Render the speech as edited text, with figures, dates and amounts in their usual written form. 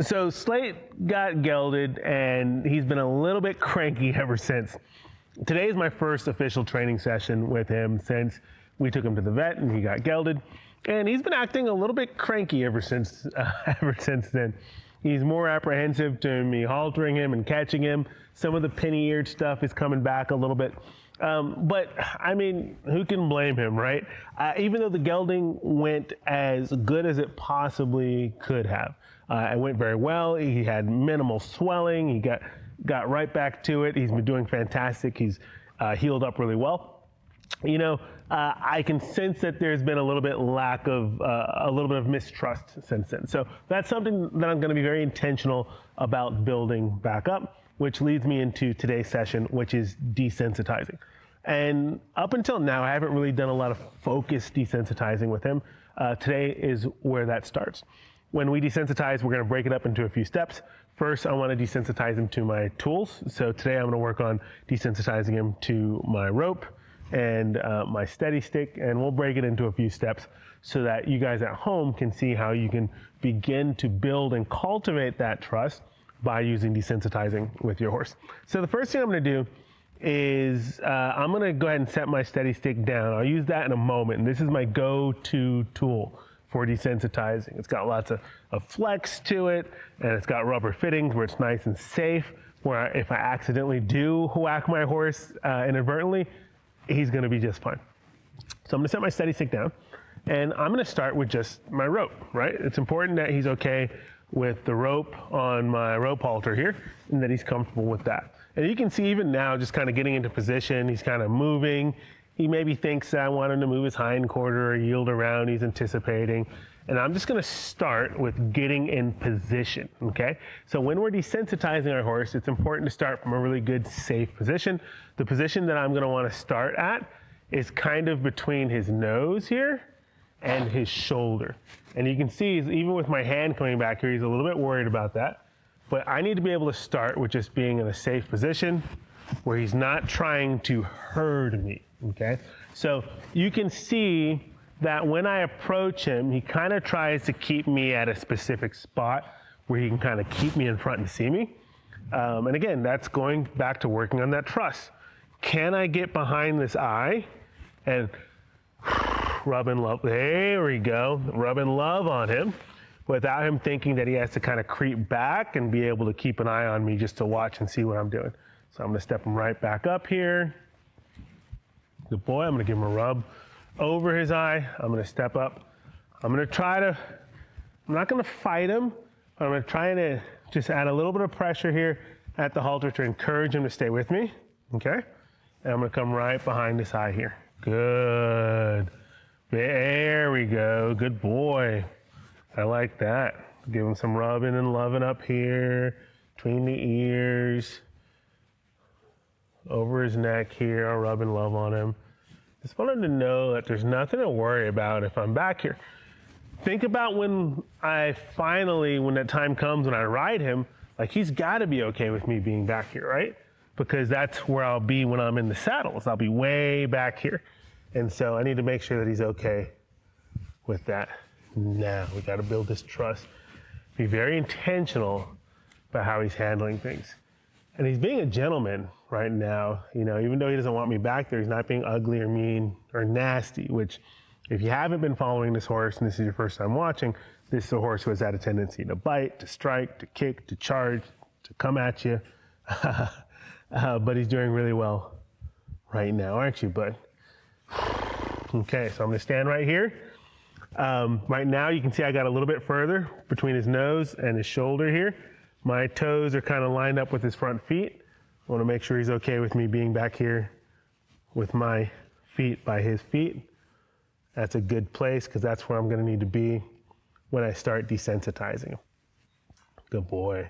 So Slate got gelded, and he's been a little bit cranky ever since. Today is my first official training session with him since we took him to the vet and he got gelded. And he's been acting a little bit cranky ever since then. He's more apprehensive to me haltering him and catching him. Some of the penny-eared stuff is coming back a little bit. But I mean, who can blame him, right? Even though the gelding went as good as it possibly could have. It went very well. He had minimal swelling. He got right back to it. He's been doing fantastic. He's healed up really well. You know, I can sense that there's been a little bit of mistrust since then. So that's something that I'm going to be very intentional about building back up, which leads me into today's session, which is desensitizing. And up until now, I haven't really done a lot of focused desensitizing with him. Today is where that starts. When we desensitize, we're going to break it up into a few steps. First, I want to desensitize him to my tools. So today I'm going to work on desensitizing him to my rope and my steady stick, and we'll break it into a few steps so that you guys at home can see how you can begin to build and cultivate that trust by using desensitizing with your horse. So the first thing I'm going to do is I'm going to go ahead and set my steady stick down. I'll use that in a moment, and this is my go-to tool for desensitizing. It's got lots of flex to it, and it's got rubber fittings where it's nice and safe, where if I accidentally do whack my horse inadvertently, he's going to be just fine. So I'm going to set my steady stick down, and I'm going to start with just my rope, right? It's important that he's okay with the rope on my rope halter here, and that he's comfortable with that. And you can see even now, just kind of getting into position, he's kind of moving. He maybe thinks that I want him to move his hind quarter or yield around. He's anticipating. And I'm just going to start with getting in position, okay? So when we're desensitizing our horse, it's important to start from a really good, safe position. The position that I'm going to want to start at is kind of between his nose here and his shoulder. And you can see, even with my hand coming back here, he's a little bit worried about that. But I need to be able to start with just being in a safe position where he's not trying to herd me, okay? So you can see that when I approach him, he kind of tries to keep me at a specific spot where he can kind of keep me in front and see me. And again, that's going back to working on that trust. Can I get behind this eye and rub and love? There we go. Rub and love on him without him thinking that he has to kind of creep back and be able to keep an eye on me just to watch and see what I'm doing. So I'm going to step him right back up here. Good boy. I'm going to give him a rub over his eye. I'm going to step up. I'm not going to fight him, but I'm going to try to just add a little bit of pressure here at the halter to encourage him to stay with me, okay? And I'm going to come right behind this eye here. Good. There we go. Good boy. I like that. Give him some rubbing and loving up here, between the ears, over his neck here. I'll rub and love on him. Just want him to know that there's nothing to worry about if I'm back here. Think about when that time comes when I ride him, like he's got to be okay with me being back here, right? Because that's where I'll be when I'm in the saddles. I'll be way back here. And so I need to make sure that he's okay with that. Now we got to build this trust. Be very intentional about how he's handling things. And he's being a gentleman right now, you know, even though he doesn't want me back there, he's not being ugly or mean or nasty, which if you haven't been following this horse and this is your first time watching, this is a horse who has had a tendency to bite, to strike, to kick, to charge, to come at you. But he's doing really well right now, aren't you, bud? Okay, so I'm gonna stand right here. Right now you can see I got a little bit further between his nose and his shoulder here. My toes are kind of lined up with his front feet. I want to make sure he's okay with me being back here with my feet by his feet. That's a good place because that's where I'm going to need to be when I start desensitizing him. Good boy.